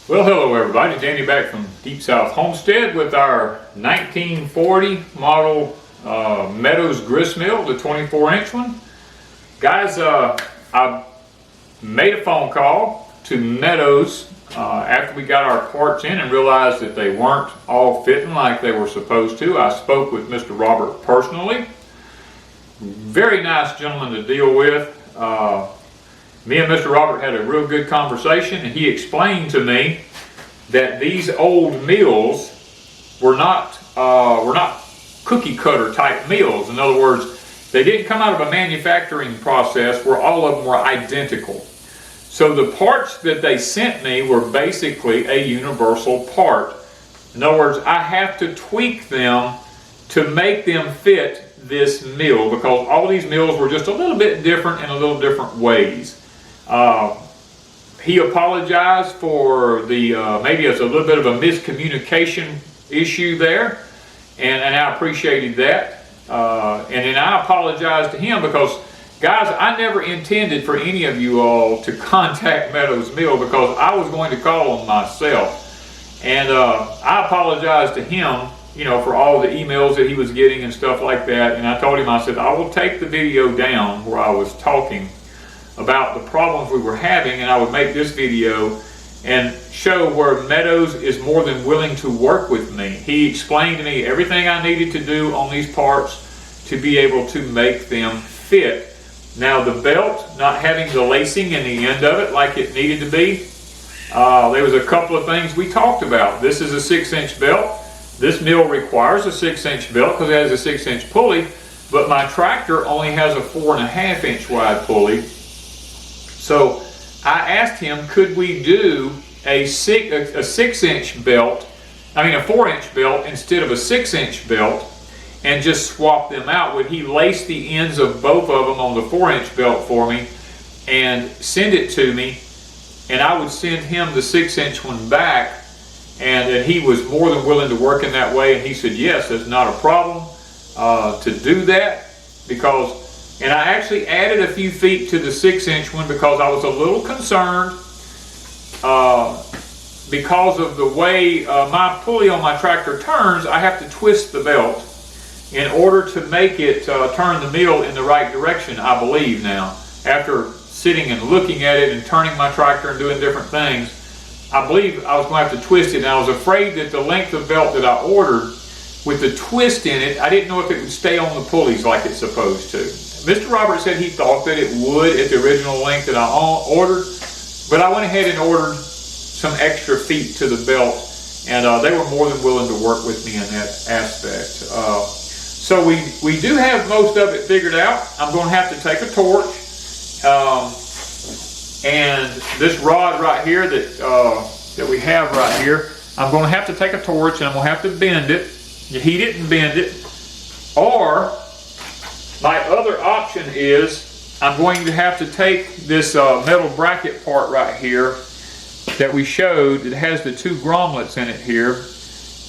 Well, hello everybody. Danny back from Deepsouth Homestead with our 1940 model Meadows grist mill, the 24-inch one. Guys, I made a phone call to Meadows after we got our parts in and realized that they weren't all fitting like they were supposed to. I spoke with Mr. Robert personally. Very nice gentleman to deal with. Me and Mr. Robert had a real good conversation, and he explained to me that these old mills were not cookie cutter type mills. In other words, they didn't come out of a manufacturing process where all of them were identical. So the parts that they sent me were basically a universal part. In other words, I have to tweak them to make them fit this mill, because all these mills were just a little bit different in a little different ways. He apologized for the maybe it's a little bit of a miscommunication issue there, and I appreciated that. And then I apologized to him because, guys, I never intended for any of you all to contact Meadows Mill, because I was going to call them myself. And I apologized to him, you know, for all the emails that he was getting and stuff like that. And I told him, I said, I will take the video down where I was talking about the problems we were having, and I would make this video and show where Meadows is more than willing to work with me. He explained to me everything I needed to do on these parts to be able to make them fit. Now, the belt not having the lacing in the end of it like it needed to be, there was a couple of things we talked about. This is a 6-inch belt. This mill requires a 6-inch belt because it has a 6-inch pulley, but my tractor only has a 4.5-inch wide pulley. So I asked him, could we do a 6-inch belt, a 4-inch belt instead of a 6-inch belt, and just swap them out? Would he lace the ends of both of them on the 4-inch belt for me and send it to me, and I would send him the 6-inch one back? And that he was more than willing to work in that way, and he said yes, that's not a problem to do that, because, and I actually added a few feet to the 6-inch one because I was a little concerned because of the way my pulley on my tractor turns. I have to twist the belt in order to make it turn the mill in the right direction, I believe now. After sitting and looking at it and turning my tractor and doing different things, I believe I was going to have to twist it, and I was afraid that the length of belt that I ordered with the twist in it, I didn't know if it would stay on the pulleys like it's supposed to. Mr. Roberts said he thought that it would at the original length that I ordered, but I went ahead and ordered some extra feet to the belt, and they were more than willing to work with me in that aspect. So we do have most of it figured out. I'm going to have to take a torch. And this rod right here that we have right here, I'm going to have to take a torch and I'm going to have to bend it, heat it and bend it. Or my other option is I'm going to have to take this metal bracket part right here that we showed that has the 2 grommets in it here,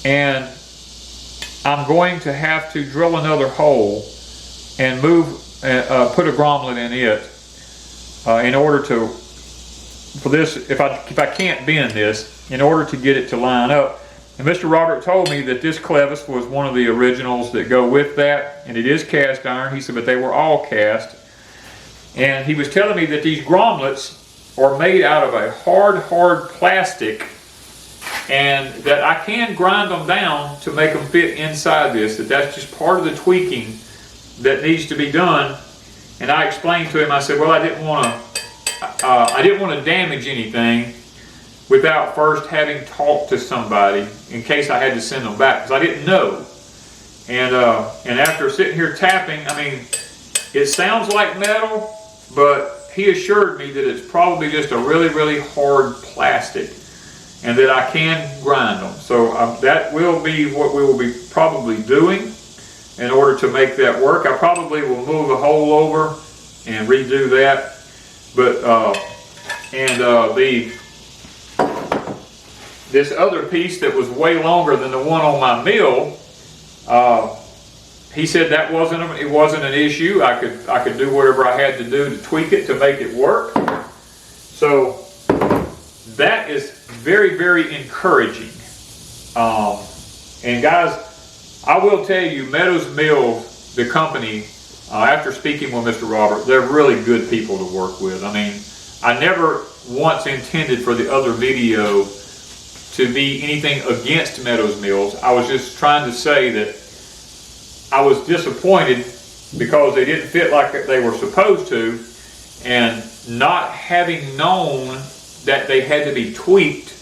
and I'm going to have to drill another hole and put a grommet in it in order to, for this, if I can't bend this, in order to get it to line up. And Mr. Robert told me that this clevis was one of the originals that go with that, and it is cast iron. He said, but they were all cast. And he was telling me that these grommets are made out of a hard plastic, and that I can grind them down to make them fit inside this, that's just part of the tweaking that needs to be done. And I explained to him, I said, well, I didn't want to damage anything without first having talked to somebody in case I had to send them back, because I didn't know. And after sitting here tapping, I mean, it sounds like metal, but he assured me that it's probably just a really hard plastic, and that I can grind them. So that will be what we will be probably doing in order to make that work. I probably will move the hole over and redo that. But this other piece that was way longer than the one on my mill, he said that wasn't an issue. I could do whatever I had to do to tweak it to make it work. So that is very, very encouraging. And guys, I will tell you, Meadows Mills, the company, after speaking with Mr. Robert, they're really good people to work with. I mean, I never once intended for the other video to be anything against Meadows Mills. I was just trying to say that I was disappointed because they didn't fit like they were supposed to, and not having known that they had to be tweaked.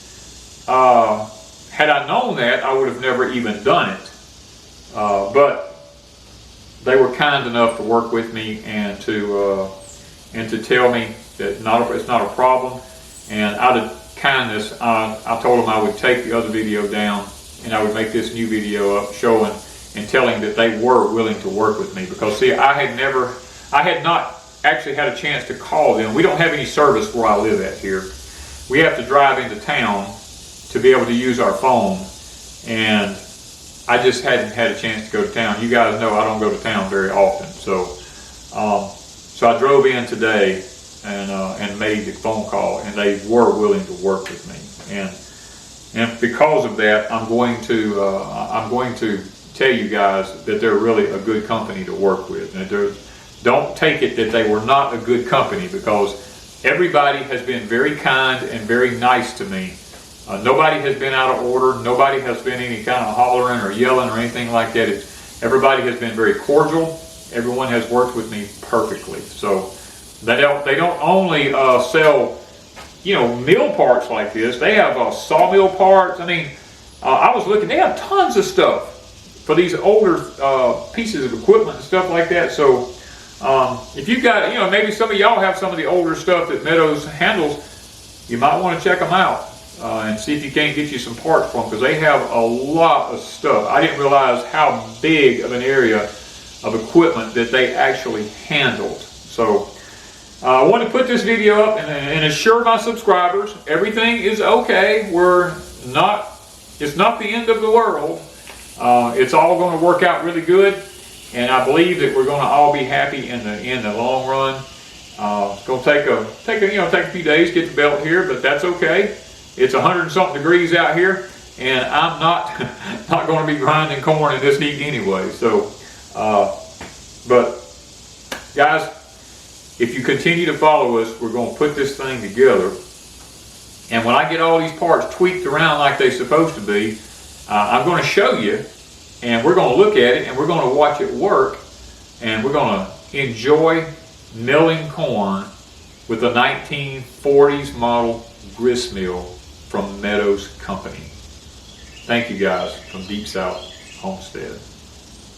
Had I known that, I would have never even done it. But they were kind enough to work with me and to tell me that it's not a problem. And out of kindness, I told them I would take the other video down and I would make this new video up showing and telling that they were willing to work with me. Because see, I had not actually had a chance to call them. We don't have any service where I live at here. We have to drive into town to be able to use our phone, and I just hadn't had a chance to go to town. You guys know I don't go to town very often, so I drove in today and made the phone call, and they were willing to work with me, and because of that, I'm going to tell you guys that they're really a good company to work with. And don't take it that they were not a good company, because everybody has been very kind and very nice to me. Nobody has been out of order. Nobody has been any kind of hollering or yelling or anything like that. Everybody has been very cordial. Everyone has worked with me perfectly. So they don't only sell, mill parts like this. They have sawmill parts. I mean, I was looking. They have tons of stuff for these older pieces of equipment and stuff like that. So if you got, maybe some of y'all have some of the older stuff that Meadows handles, you might want to check them out. And see if you can't get you some parts for them, because they have a lot of stuff. I didn't realize how big of an area of equipment that they actually handled. So I want to put this video up and assure my subscribers everything is okay. It's not the end of the world. It's all going to work out really good, and I believe that we're going to all be happy in the long run. It's going to take a few days to get the belt here, but that's okay. It's 100-something degrees out here, and I'm not going to be grinding corn in this heat anyway. So, but guys, if you continue to follow us, we're going to put this thing together. And when I get all these parts tweaked around like they're supposed to be, I'm going to show you, and we're going to look at it, and we're going to watch it work, and we're going to enjoy milling corn with a 1940s model grist mill from Meadows Company. Thank you guys from Deepsouth Homestead.